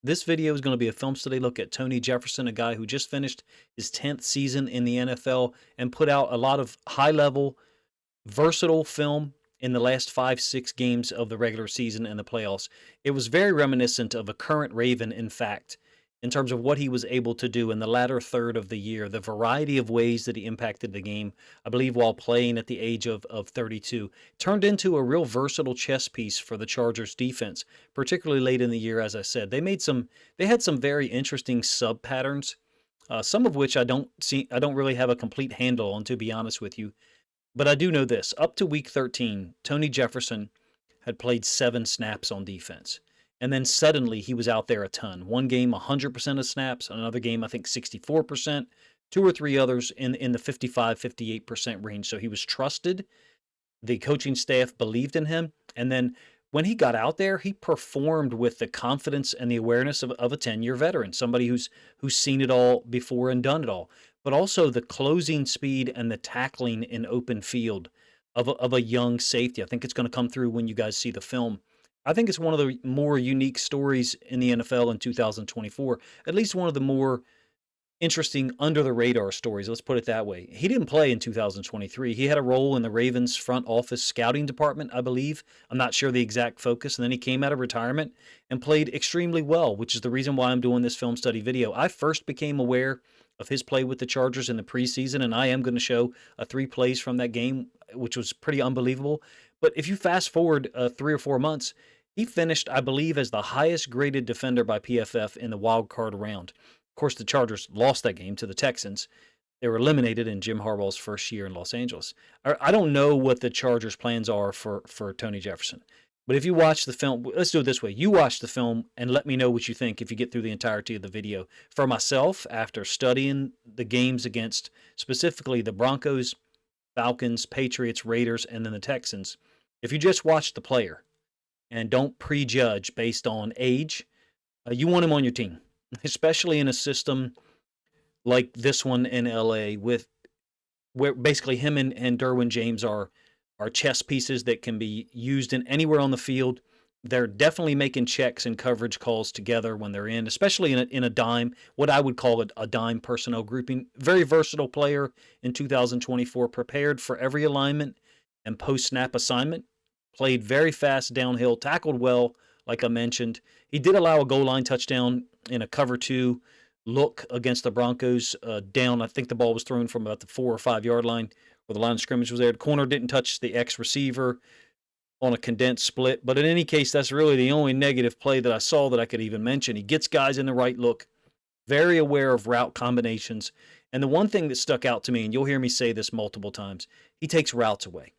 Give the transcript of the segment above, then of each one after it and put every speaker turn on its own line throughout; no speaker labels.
This video is going to be a film study look at Tony Jefferson, a guy who just finished his 10th season in the NFL and put out a lot of high-level, versatile film in the last 5-6 games of the regular season and the playoffs. It was very reminiscent of a current Raven, in fact, in terms of what he was able to do in the latter third of the year, the variety of ways that he impacted the game, I believe while playing at the age of 32, turned into a real versatile chess piece for the Chargers defense, particularly late in the year, as I said. They had some very interesting sub patterns, some of which I don't really have a complete handle on, to be honest with you. But I do know this. Up to week 13, Tony Jefferson had played 7 snaps on defense. And then suddenly he was out there a ton. One game, 100% of snaps. Another game, I think 64%. 2 or 3 others in the 55, 58% range. So he was trusted. The coaching staff believed in him. And then when he got out there, he performed with the confidence and the awareness of a 10-year veteran, somebody who's seen it all before and done it all. But also the closing speed and the tackling in open field of a young safety. I think it's going to come through when you guys see the film. I think it's one of the more unique stories in the NFL in 2024, at least one of the more interesting under-the-radar stories, let's put it that way. He didn't play in 2023. He had a role in the Ravens front office scouting department, I believe. I'm not sure the exact focus. And then he came out of retirement and played extremely well, which is the reason why I'm doing this film study video. I first became aware of his play with the Chargers in the preseason, and I am going to show 3 plays from that game, which was pretty unbelievable. But if you fast forward 3 or 4 months, he finished, I believe, as the highest graded defender by PFF in the wild card round. Of course, the Chargers lost that game to the Texans. They were eliminated in Jim Harbaugh's first year in Los Angeles. I don't know what the Chargers' plans are for Tony Jefferson. But if you watch the film, let's do it this way. You watch the film and let me know what you think if you get through the entirety of the video. For myself, after studying the games against specifically the Broncos, Falcons, Patriots, Raiders, and then the Texans, if you just watch the player and don't prejudge based on age, you want him on your team, especially in a system like this one in LA, where basically him and Derwin James are chess pieces that can be used in anywhere on the field. They're definitely making checks and coverage calls together when they're in, especially in a dime, what I would call a dime personnel grouping. Very versatile player in 2024, prepared for every alignment and post-snap assignment. Played very fast downhill, tackled well, like I mentioned. He did allow a goal line touchdown in a cover 2 look against the Broncos down. I think the ball was thrown from about the 4 or 5 yard line where the line of scrimmage was there. The corner didn't touch the ex-receiver on a condensed split. But in any case, that's really the only negative play that I saw that I could even mention. He gets guys in the right look, very aware of route combinations. And the one thing that stuck out to me, and you'll hear me say this multiple times, he takes routes away.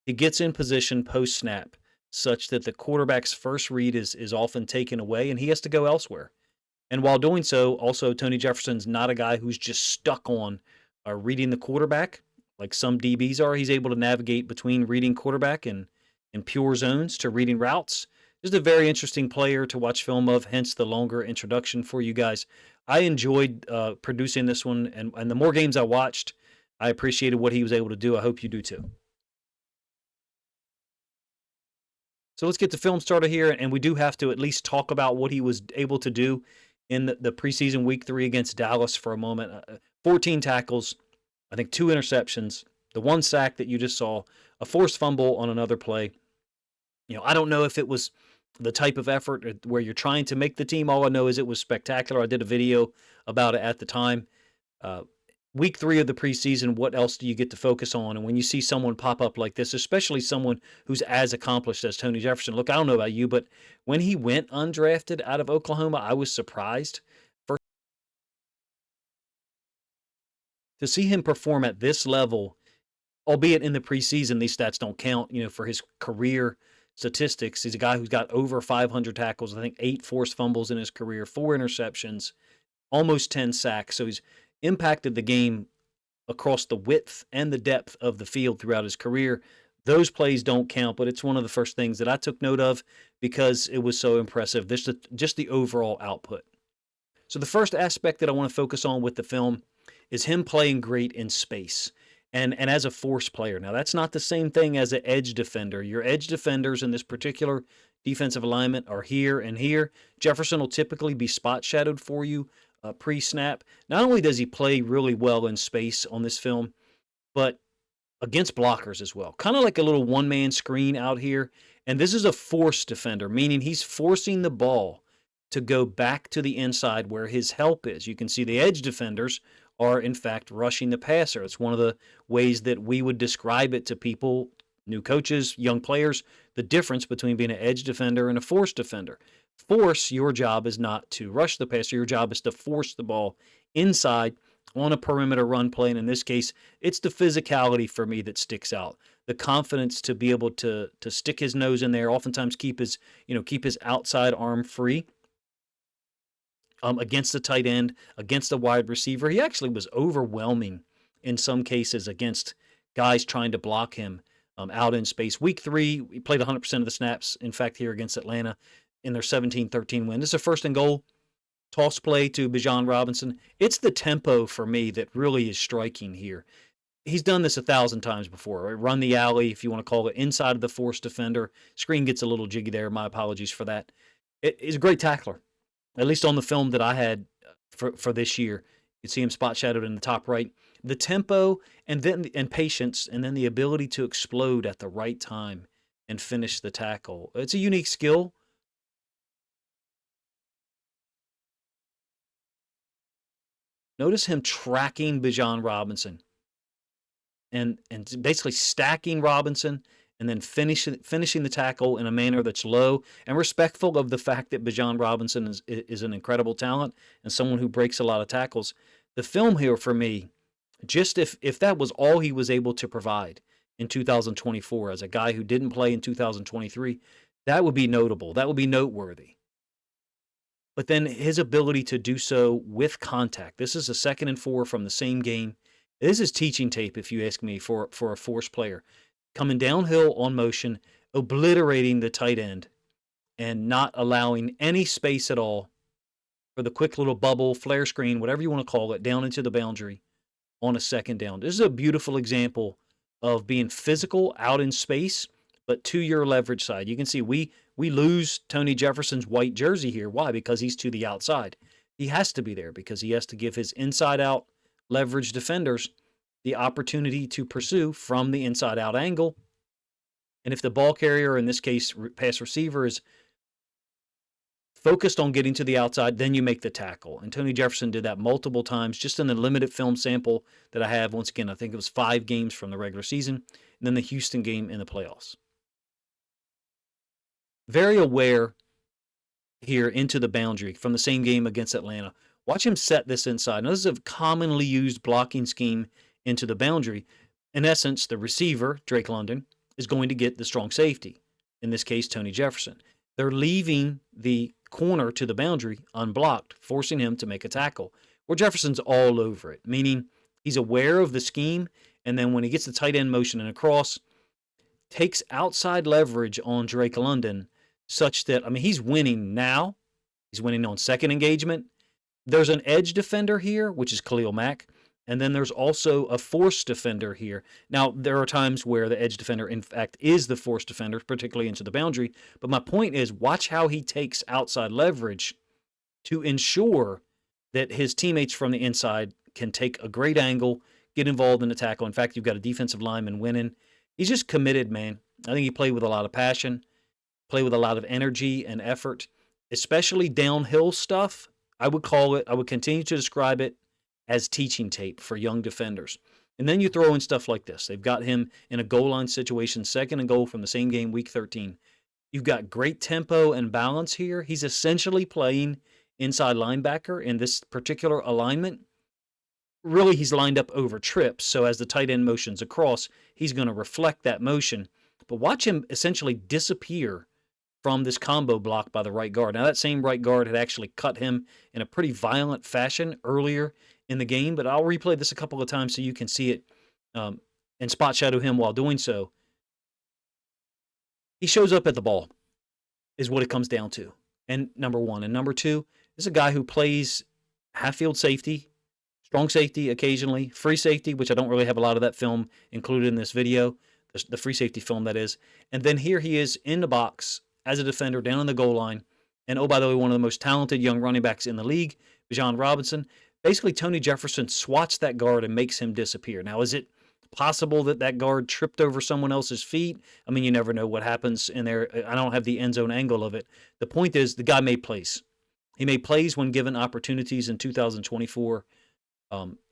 He gets in position post-snap such that the quarterback's first read is often taken away and he has to go elsewhere. And while doing so, also Tony Jefferson's not a guy who's just stuck on reading the quarterback like some DBs are. He's able to navigate between reading quarterback and pure zones to reading routes. Just a very interesting player to watch film of, hence the longer introduction for you guys. I enjoyed producing this one, and the more games I watched, I appreciated what he was able to do. I hope you do too. So let's get the film started here, and we do have to at least talk about what he was able to do in the preseason week 3 against Dallas for a moment. 14 tackles, I think 2 interceptions, the 1 sack that you just saw, a forced fumble on another play. I don't know if it was the type of effort where you're trying to make the team. All I know is it was spectacular. I did a video about it at the time. Week 3 of the preseason, what else do you get to focus on? And when you see someone pop up like this, especially someone who's as accomplished as Tony Jefferson, look, I don't know about you, but when he went undrafted out of Oklahoma, I was surprised. To see him perform at this level, albeit in the preseason, these stats don't count, for his career statistics. He's a guy who's got over 500 tackles, I think 8 forced fumbles in his career, 4 interceptions, almost 10 sacks. So he's impacted the game across the width and the depth of the field throughout his career. Those plays don't count, but it's one of the first things that I took note of because it was so impressive. Just the overall output. So the first aspect that I want to focus on with the film is him playing great in space and as a force player. Now, that's not the same thing as an edge defender. Your edge defenders in this particular defensive alignment are here and here. Jefferson will typically be spot shadowed for you pre-snap. Not only does he play really well in space on this film, but against blockers as well. Kind of like a little one-man screen out here. And this is a force defender, meaning he's forcing the ball to go back to the inside where his help is. You can see the edge defenders are, in fact, rushing the passer. It's one of the ways that we would describe it to people, new coaches, young players, the difference between being an edge defender and a force defender. Force, your job is not to rush the passer. Your job is to force the ball inside on a perimeter run play. And in this case, it's the physicality for me that sticks out. The confidence to be able to stick his nose in there, oftentimes keep his outside arm free. Against the tight end, against the wide receiver. He actually was overwhelming in some cases against guys trying to block him out in space. Week 3, he played 100% of the snaps, in fact, here against Atlanta in their 17-13 win. This is a first and goal. Toss play to Bijan Robinson. It's the tempo for me that really is striking here. He's done this 1,000 times before. Right? Run the alley, if you want to call it, inside of the force defender. Screen gets a little jiggy there. My apologies for that. He's a great tackler. At least on the film that I had for this year. You see him spot shadowed in the top right. The tempo and patience, and then the ability to explode at the right time and finish the tackle. It's a unique skill. Notice him tracking Bijan Robinson and basically stacking Robinson and then finishing the tackle in a manner that's low and respectful of the fact that Bijan Robinson is an incredible talent and someone who breaks a lot of tackles. The film here for me, just if that was all he was able to provide in 2024 as a guy who didn't play in 2023, that would be notable. That would be noteworthy. But then his ability to do so with contact. This is a 2nd and 4 from the same game. This is teaching tape, if you ask me, for a force player. Coming downhill on motion, obliterating the tight end, and not allowing any space at all for the quick little bubble, flare screen, whatever you want to call it, down into the boundary on a 2nd down. This is a beautiful example of being physical out in space, but to your leverage side. You can see we lose Tony Jefferson's white jersey here. Why? Because he's to the outside. He has to be there because he has to give his inside-out leverage defenders the opportunity to pursue from the inside-out angle. And if the ball carrier, in this case, pass receiver, is focused on getting to the outside, then you make the tackle. And Tony Jefferson did that multiple times just in the limited film sample that I have. Once again, I think it was 5 games from the regular season, and then the Houston game in the playoffs. Very aware here into the boundary from the same game against Atlanta. Watch him set this inside. Now, this is a commonly used blocking scheme into the boundary. In essence, the receiver, Drake London, is going to get the strong safety, in this case, Tony Jefferson. They're leaving the corner to the boundary unblocked, forcing him to make a tackle, where Jefferson's all over it, meaning he's aware of the scheme, and then when he gets the tight end motion and across, takes outside leverage on Drake London such that, he's winning now. He's winning on second engagement. There's an edge defender here, which is Khalil Mack. And then there's also a force defender here. Now, there are times where the edge defender, in fact, is the force defender, particularly into the boundary. But my point is, watch how he takes outside leverage to ensure that his teammates from the inside can take a great angle, get involved in the tackle. In fact, you've got a defensive lineman winning. He's just committed, man. I think he played with a lot of passion, played with a lot of energy and effort, especially downhill stuff. I would continue to describe it as teaching tape for young defenders. And then you throw in stuff like this. They've got him in a goal line situation, 2nd and goal from the same game, week 13. You've got great tempo and balance here. He's essentially playing inside linebacker in this particular alignment. Really, he's lined up over trips, so as the tight end motions across, he's going to reflect that motion. But watch him essentially disappear from this combo block by the right guard. Now, that same right guard had actually cut him in a pretty violent fashion earlier in the game, but I'll replay this a couple of times so you can see it and spot shadow him while doing so. He shows up at the ball is what it comes down to. And number one. And number two, this is a guy who plays half-field safety, strong safety occasionally, free safety, which I don't really have a lot of that film included in this video, the free safety film that is. And then here he is in the box as a defender down on the goal line. And oh, by the way, one of the most talented young running backs in the league, Bijan Robinson. Basically, Tony Jefferson swats that guard and makes him disappear. Now, is it possible that that guard tripped over someone else's feet? I mean, you never know what happens in there. I don't have the end zone angle of it. The point is, the guy made plays. He made plays when given opportunities in 2024.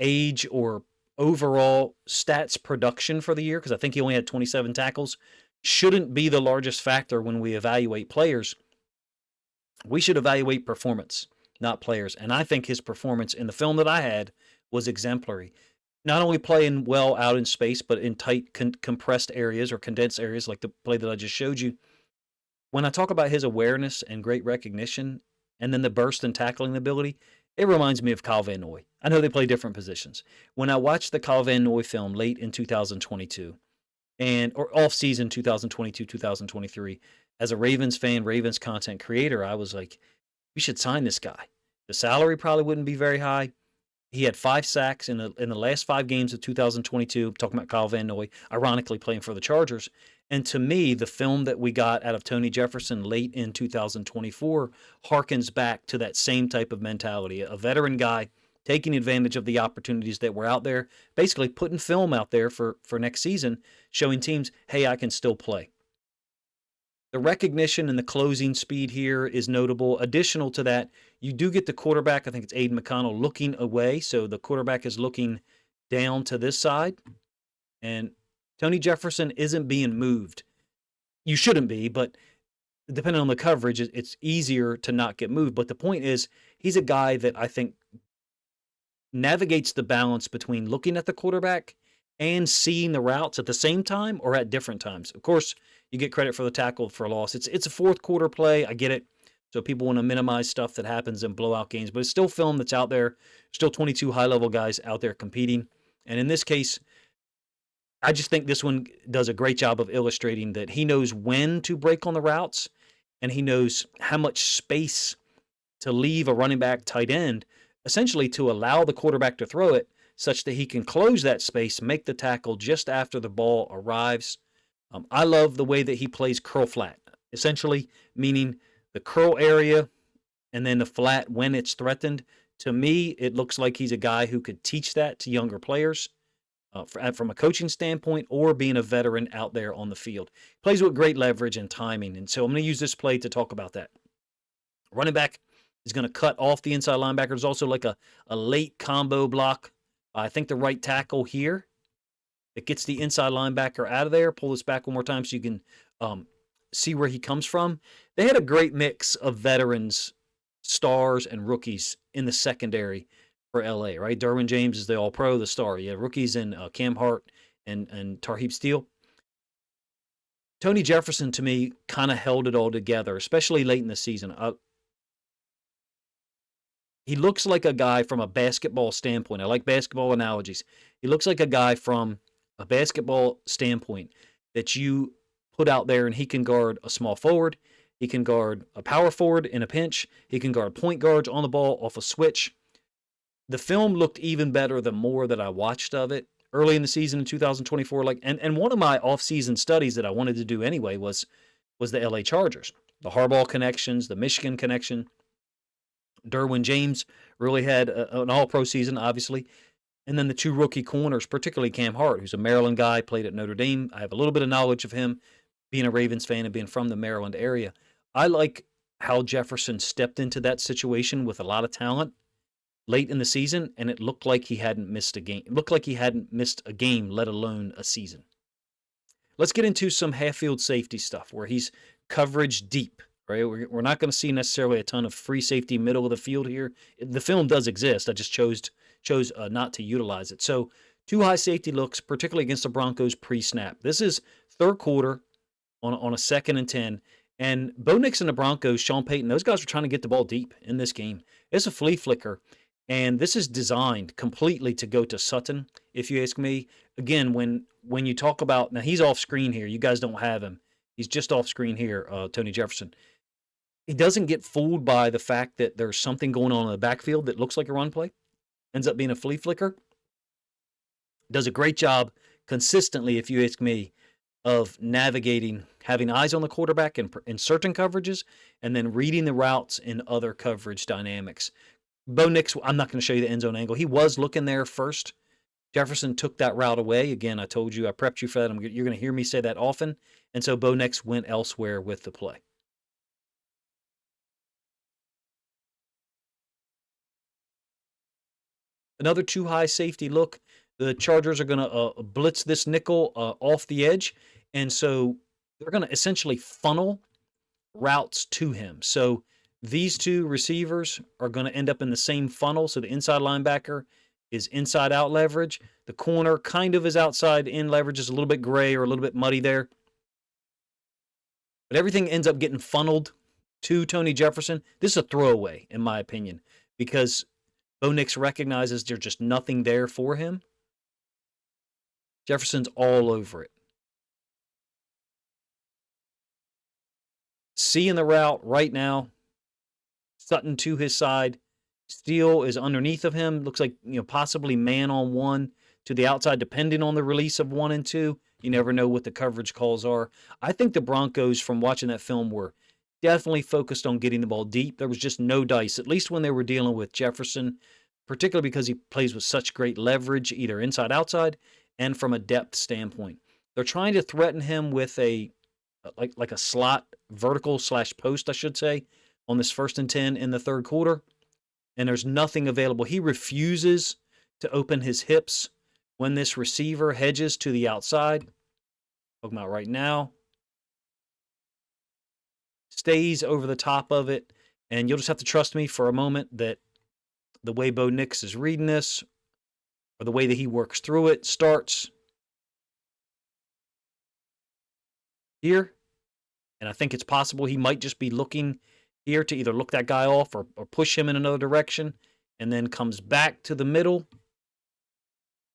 Age or overall stats production for the year, because I think he only had 27 tackles, shouldn't be the largest factor when we evaluate players. We should evaluate performance, not players. And I think his performance in the film that I had was exemplary. Not only playing well out in space, but in tight, compressed areas or condensed areas like the play that I just showed you. When I talk about his awareness and great recognition, and then the burst and tackling ability, it reminds me of Kyle Van Noy. I know they play different positions. When I watched the Kyle Van Noy film late in 2022, or off-season 2022, 2023, as a Ravens fan, Ravens content creator, I was like, we should sign this guy. The salary probably wouldn't be very high. He had 5 sacks in the last 5 games of 2022, talking about Kyle Van Noy, ironically playing for the Chargers. And to me, the film that we got out of Tony Jefferson late in 2024 harkens back to that same type of mentality. A veteran guy taking advantage of the opportunities that were out there, basically putting film out there for next season, showing teams, hey, I can still play. The recognition and the closing speed here is notable. Additional to that, you do get the quarterback, I think it's Aiden McConnell, looking away. So the quarterback is looking down to this side. And Tony Jefferson isn't being moved. You shouldn't be, but depending on the coverage, it's easier to not get moved. But the point is, he's a guy that I think navigates the balance between looking at the quarterback and seeing the routes at the same time or at different times. Of course, you get credit for the tackle for a loss. It's a fourth quarter play. I get it. So people want to minimize stuff that happens in blowout games, but it's still film that's out there. Still 22 high-level guys out there competing. And in this case, I just think this one does a great job of illustrating that he knows when to break on the routes, and he knows how much space to leave a running back tight end, essentially to allow the quarterback to throw it such that he can close that space, make the tackle just after the ball arrives. I love the way that he plays curl flat, essentially meaning the curl area and then the flat when it's threatened. To me, it looks like he's a guy who could teach that to younger players from a coaching standpoint or being a veteran out there on the field. Plays with great leverage and timing, and so I'm going to use this play to talk about that. Running back is going to cut off the inside linebacker. There's also like a late combo block. I think the right tackle here. It gets the inside linebacker out of there. Pull this back one more time so you can see where he comes from. They had a great mix of veterans, stars, and rookies in the secondary for LA, right? Derwin James is the all-pro, the star. You have rookies in Cam Hart and Tarheeb Steele. Tony Jefferson, to me, kind of held it all together, especially late in the season. He looks like a guy from a basketball standpoint. I like basketball analogies. He looks like a guy from a basketball standpoint that you put out there, and he can guard a small forward. He can guard a power forward in a pinch. He can guard point guards on the ball off a switch. The film looked even better the more that I watched of it early in the season in 2024. And one of my off-season studies that I wanted to do anyway was the LA Chargers, the Harbaugh connections, the Michigan connection. Derwin James really had an all-pro season, obviously. And then the 2 rookie corners, particularly Cam Hart, who's a Maryland guy, played at Notre Dame. I have a little bit of knowledge of him, being a Ravens fan and being from the Maryland area. I like how Jefferson stepped into that situation with a lot of talent late in the season, and it looked like he hadn't missed a game. It looked like he hadn't missed a game, let alone a season. Let's get into some half-field safety stuff where he's coverage deep. Right? We're not going to see necessarily a ton of free safety middle of the field here. The film does exist. I just chose not to utilize it. So 2 high safety looks, particularly against the Broncos pre-snap. This is third quarter on a 2nd and 10. And Bo Nix and the Broncos, Sean Payton, those guys were trying to get the ball deep in this game. It's a flea flicker. And this is designed completely to go to Sutton, if you ask me. Again, when you talk about, now he's off screen here. You guys don't have him. He's just off screen here, Tony Jefferson. He doesn't get fooled by the fact that there's something going on in the backfield that looks like a run play. Ends up being a flea flicker. Does a great job consistently, if you ask me, of navigating, having eyes on the quarterback in certain coverages, and then reading the routes in other coverage dynamics. Bo Nix, I'm not going to show you the end zone angle. He was looking there first. Jefferson took that route away. Again, I told you, I prepped you for that. You're going to hear me say that often. And so Bo Nix went elsewhere with the play. Another too high safety look. The Chargers are going to blitz this nickel off the edge. And so they're going to essentially funnel routes to him. So these two receivers are going to end up in the same funnel. So the inside linebacker is inside out leverage. The corner kind of is outside in leverage, is a little bit gray or a little bit muddy there. But everything ends up getting funneled to Tony Jefferson. This is a throwaway, in my opinion, because Bo Nix recognizes there's just nothing there for him. Jefferson's all over it. Seeing the route right now, Sutton to his side. Steele is underneath of him. Looks like, possibly man on one to the outside, depending on the release of 1 and 2. You never know what the coverage calls are. I think the Broncos, from watching that film, were definitely focused on getting the ball deep. There was just no dice, at least when they were dealing with Jefferson, particularly because he plays with such great leverage, either inside, outside, and from a depth standpoint. They're trying to threaten him with a slot vertical / post, I should say, on this 1st and 10 in the third quarter. And there's nothing available. He refuses to open his hips when this receiver hedges to the outside. Talking about right now. Stays over the top of it. And you'll just have to trust me for a moment that the way Bo Nix is reading this, or the way that he works through it, starts here. And I think it's possible he might just be looking here to either look that guy off or push him in another direction, and then comes back to the middle.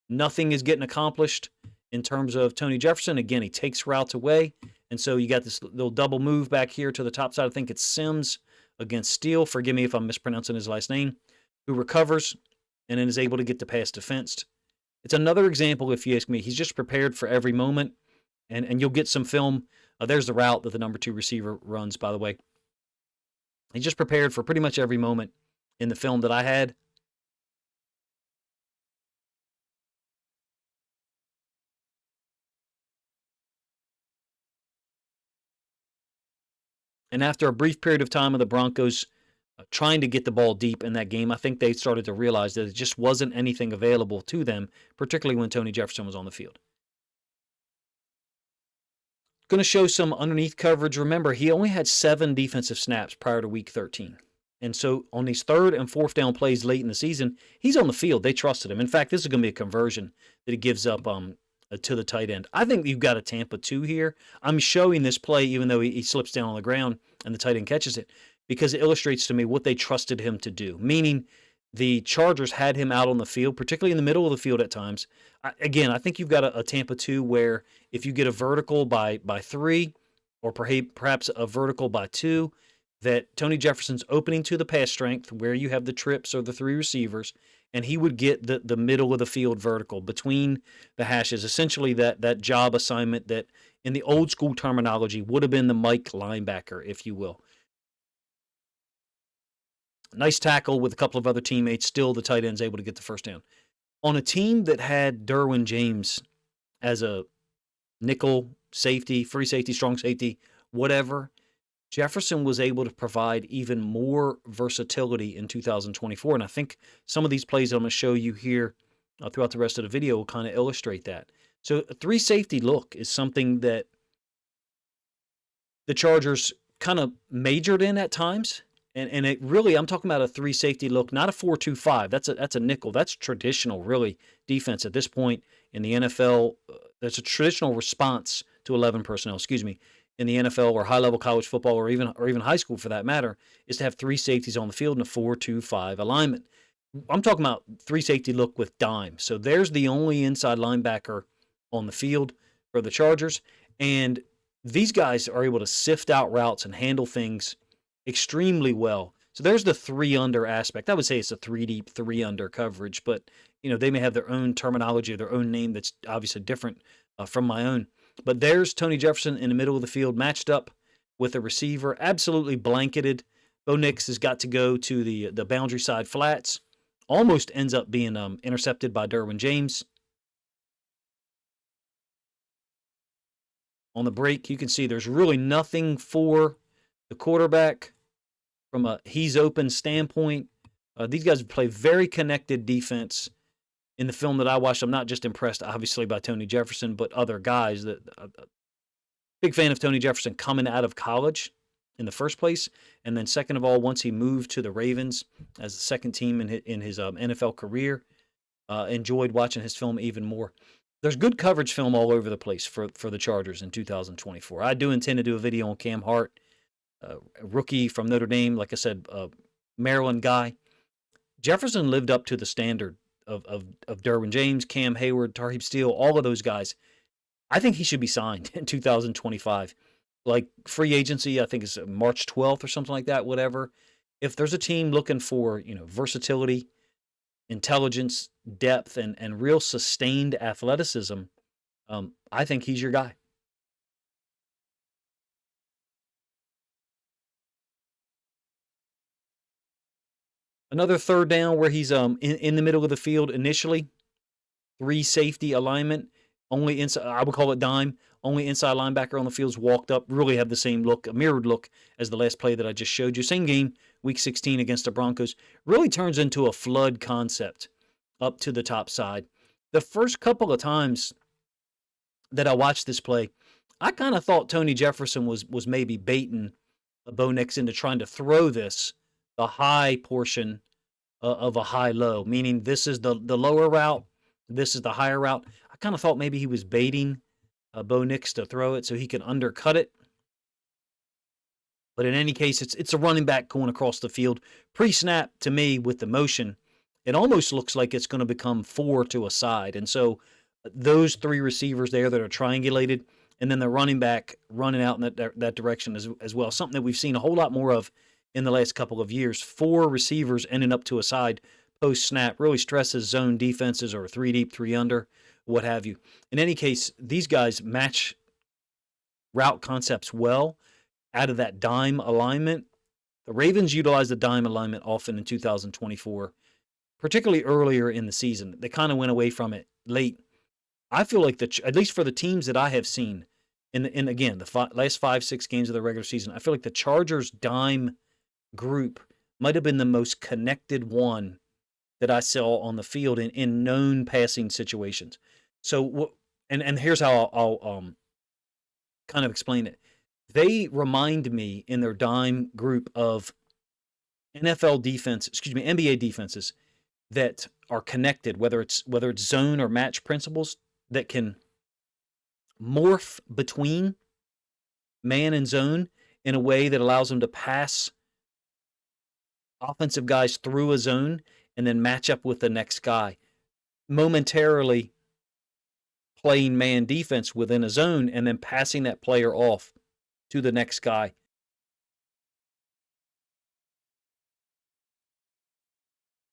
Nothing is getting accomplished in terms of Tony Jefferson. Again, he takes routes away, and so you got this little double move back here to the top side. I think it's Sims against Steele. Forgive me if I'm mispronouncing his last name, who recovers and then is able to get the pass defensed. It's another example, if you ask me. He's just prepared for every moment, and you'll get some film. There's the route that the number 2 receiver runs, by the way. He's just prepared for pretty much every moment in the film that I had. And after a brief period of time of the Broncos trying to get the ball deep in that game, I think they started to realize that it just wasn't anything available to them, particularly when Tony Jefferson was on the field. Going to show some underneath coverage. Remember, he only had 7 defensive snaps prior to week 13. And so on these 3rd and 4th down plays late in the season, he's on the field. They trusted him. In fact, this is going to be a conversion that he gives up to the tight end. I think you've got a Tampa 2 here. I'm showing this play even though he slips down on the ground and the tight end catches it, because it illustrates to me what they trusted him to do, meaning the Chargers had him out on the field, particularly in the middle of the field at times. Again, I think you've got a Tampa 2 where if you get a vertical by 3 or perhaps a vertical by 2, that Tony Jefferson's opening to the pass strength where you have the trips or the 3 receivers, and he would get the middle of the field vertical between the hashes, essentially that job assignment that in the old school terminology would have been the Mike linebacker, if you will. Nice tackle with a couple of other teammates. Still, the tight end's able to get the first down. On a team that had Derwin James as a nickel safety, free safety, strong safety, whatever, Jefferson was able to provide even more versatility in 2024. And I think some of these plays I'm going to show you here throughout the rest of the video will kind of illustrate that. So a 3 safety look is something that the Chargers kind of majored in at times. And it really, I'm talking about a 3 safety look, not a 4-2-5. That's a nickel. That's traditional, really, defense at this point in the NFL. That's a traditional response to 11 personnel, in the NFL or high-level college football or even high school for that matter, is to have 3 safeties on the field in a 4-2-5 alignment. I'm talking about 3 safety look with dime. So there's the only inside linebacker on the field for the Chargers. And these guys are able to sift out routes and handle things extremely well. So there's the 3 under aspect. I would say it's a 3 deep, 3 under coverage, but they may have their own terminology or their own name that's obviously different from my own. But there's Tony Jefferson in the middle of the field, matched up with a receiver, absolutely blanketed. Bo Nix has got to go to the boundary side flats. Almost ends up being intercepted by Derwin James. On the break, you can see there's really nothing for the quarterback from a he's open standpoint. These guys play very connected defense. In the film that I watched, I'm not just impressed, obviously, by Tony Jefferson, but other guys. Big fan of Tony Jefferson coming out of college in the first place, and then second of all, once he moved to the Ravens as the second team in his NFL career, enjoyed watching his film even more. There's good coverage film all over the place for the Chargers in 2024. I do intend to do a video on Cam Hart, a rookie from Notre Dame, like I said, Maryland guy. Jefferson lived up to the standard of Derwin James, Cam Hayward, Tarheeb Steele, all of those guys. I think he should be signed in 2025. Like free agency, I think it's March 12th or something like that, whatever. If there's a team looking for, versatility, intelligence, depth, and real sustained athleticism, I think he's your guy. Another third down where he's in the middle of the field initially, 3 safety alignment, only inside, I would call it dime, only inside linebacker on the field's walked up, really have the same look, a mirrored look as the last play that I just showed you. Same game, week 16 against the Broncos. Really turns into a flood concept up to the top side. The first couple of times that I watched this play, I kind of thought Tony Jefferson was maybe baiting Bo Nix into trying to throw this, the high portion of a high-low, meaning this is the lower route, this is the higher route. I kind of thought maybe he was baiting Bo Nix to throw it so he can undercut it. But in any case, it's a running back going across the field. Pre-snap, to me, with the motion, it almost looks like it's going to become 4 to a side. And so those 3 receivers there that are triangulated, and then the running back running out in that direction as well, something that we've seen a whole lot more of in the last couple of years. 4 receivers ending up to a side post-snap really stresses zone defenses or 3 deep, 3 under, what have you. In any case, these guys match route concepts well out of that dime alignment. The Ravens utilize the dime alignment often in 2024, particularly earlier in the season. They kind of went away from it late. I feel like, at least for the teams that I have seen, in again, the last 5-6 games of the regular season, I feel like the Chargers dime group might have been the most connected one that I saw on the field in known passing situations. So, and here's how I'll kind of explain it. They remind me in their dime group of NBA defenses that are connected, whether it's zone or match principles that can morph between man and zone in a way that allows them to pass offensive guys through a zone and then match up with the next guy, momentarily playing man defense within a zone and then passing that player off to the next guy.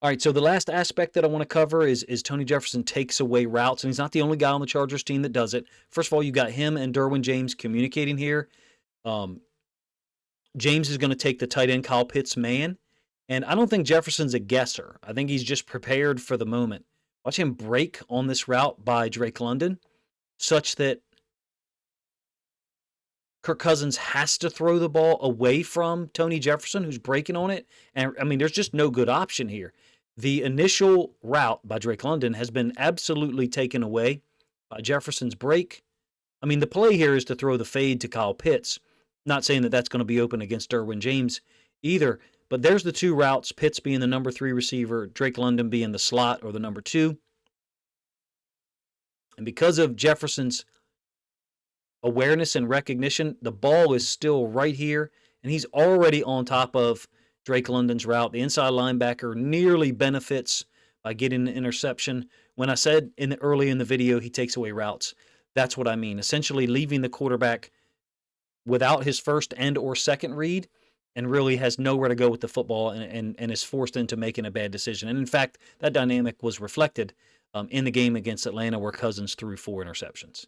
All right, so the last aspect that I want to cover is Tony Jefferson takes away routes, and he's not the only guy on the Chargers team that does it. First of all, you got him and Derwin James communicating here. James is going to take the tight end Kyle Pitts man, and I don't think Jefferson's a guesser. I think he's just prepared for the moment. Watch him break on this route by Drake London, such that Kirk Cousins has to throw the ball away from Tony Jefferson, who's breaking on it. And I mean, there's just no good option here. The initial route by Drake London has been absolutely taken away by Jefferson's break. I mean, the play here is to throw the fade to Kyle Pitts. Not saying that that's going to be open against Derwin James either, but there's the 2 routes, Pitts being the number 3 receiver, Drake London being the slot or the number 2. And because of Jefferson's awareness and recognition, the ball is still right here, and he's already on top of Drake London's route. The inside linebacker nearly benefits by getting an interception. When I said early in the video he takes away routes, that's what I mean. Essentially leaving the quarterback without his first and or second read and really has nowhere to go with the football and is forced into making a bad decision. And in fact, that dynamic was reflected in the game against Atlanta where Cousins threw 4 interceptions.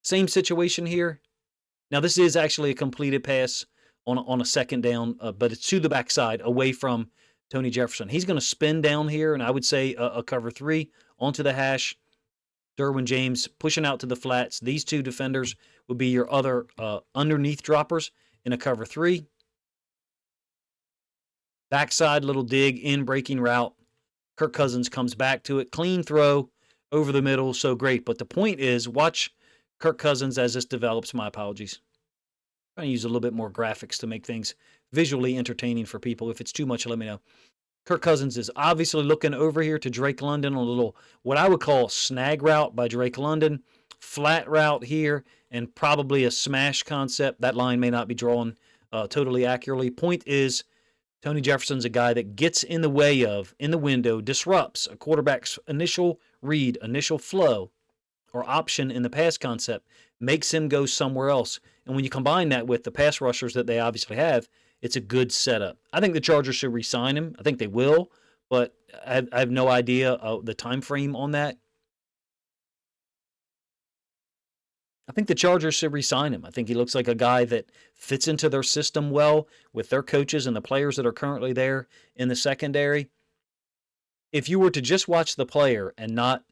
Same situation here. Now, this is actually a completed pass on a second down, but it's to the backside away from Tony Jefferson. He's going to spin down here, and I would say a cover 3 onto the hash. Derwin James pushing out to the flats. These two defenders would be your other underneath droppers in a cover 3. Backside little dig in breaking route. Kirk Cousins comes back to it. Clean throw over the middle. So great. But the point is, watch Kirk Cousins as this develops. My apologies. I'm going to use a little bit more graphics to make things visually entertaining for people. If it's too much, let me know. Kirk Cousins is obviously looking over here to Drake London on a little, what I would call snag route by Drake London. Flat route here and probably a smash concept. That line may not be drawn totally accurately. Point is, Tony Jefferson's a guy that gets in the way of, in the window, disrupts a quarterback's initial read, initial flow, or option in the pass concept, makes him go somewhere else. And when you combine that with the pass rushers that they obviously have, it's a good setup. I think the Chargers should re-sign him. I think they will, but I have no idea the time frame on that. I think the Chargers should re-sign him. I think he looks like a guy that fits into their system well with their coaches and the players that are currently there in the secondary. If you were to just watch the player and not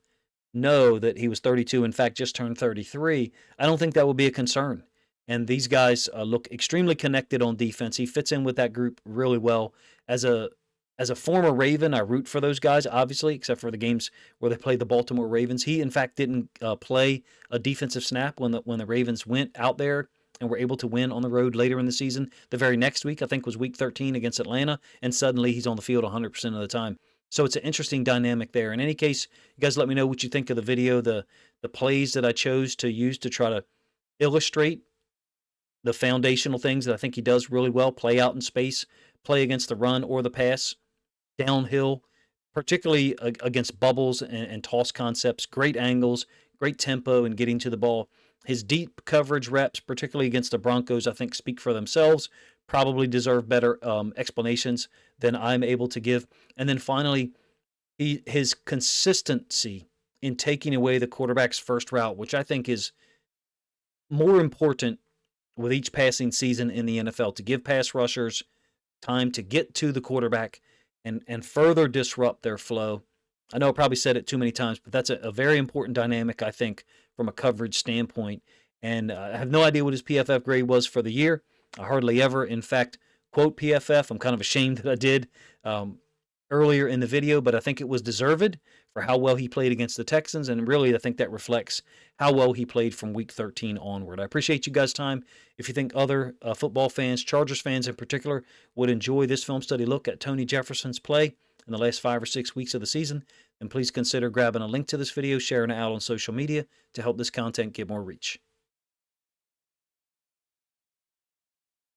know that he was 32, in fact, just turned 33, I don't think that would be a concern. And these guys look extremely connected on defense. He fits in with that group really well. As a former Raven, I root for those guys, obviously, except for the games where they played the Baltimore Ravens. He, in fact, didn't play a defensive snap when the Ravens went out there and were able to win on the road later in the season. The very next week, I think, was Week 13 against Atlanta, and suddenly he's on the field 100% of the time. So it's an interesting dynamic there. In any case, you guys let me know what you think of the video, the plays that I chose to use to try to illustrate the foundational things that I think he does really well. Play out in space, play against the run or the pass, downhill, particularly against bubbles and toss concepts. Great angles, great tempo in getting to the ball. His deep coverage reps, particularly against the Broncos, I think speak for themselves. Probably deserve better explanations than I'm able to give. And then finally, his consistency in taking away the quarterback's first route, which I think is more important with each passing season in the NFL, to give pass rushers time to get to the quarterback and further disrupt their flow. I know I probably said it too many times, but that's a very important dynamic, I think, from a coverage standpoint. And I have no idea what his PFF grade was for the year. I hardly ever, in fact, quote PFF. I'm kind of ashamed that I did earlier in the video, but I think it was deserved for how well he played against the Texans, and really I think that reflects how well he played from Week 13 onward. I appreciate you guys' time. If you think other football fans, Chargers fans in particular, would enjoy this film study look at Tony Jefferson's play in the last 5 or 6 weeks of the season, then please consider grabbing a link to this video, sharing it out on social media to help this content get more reach.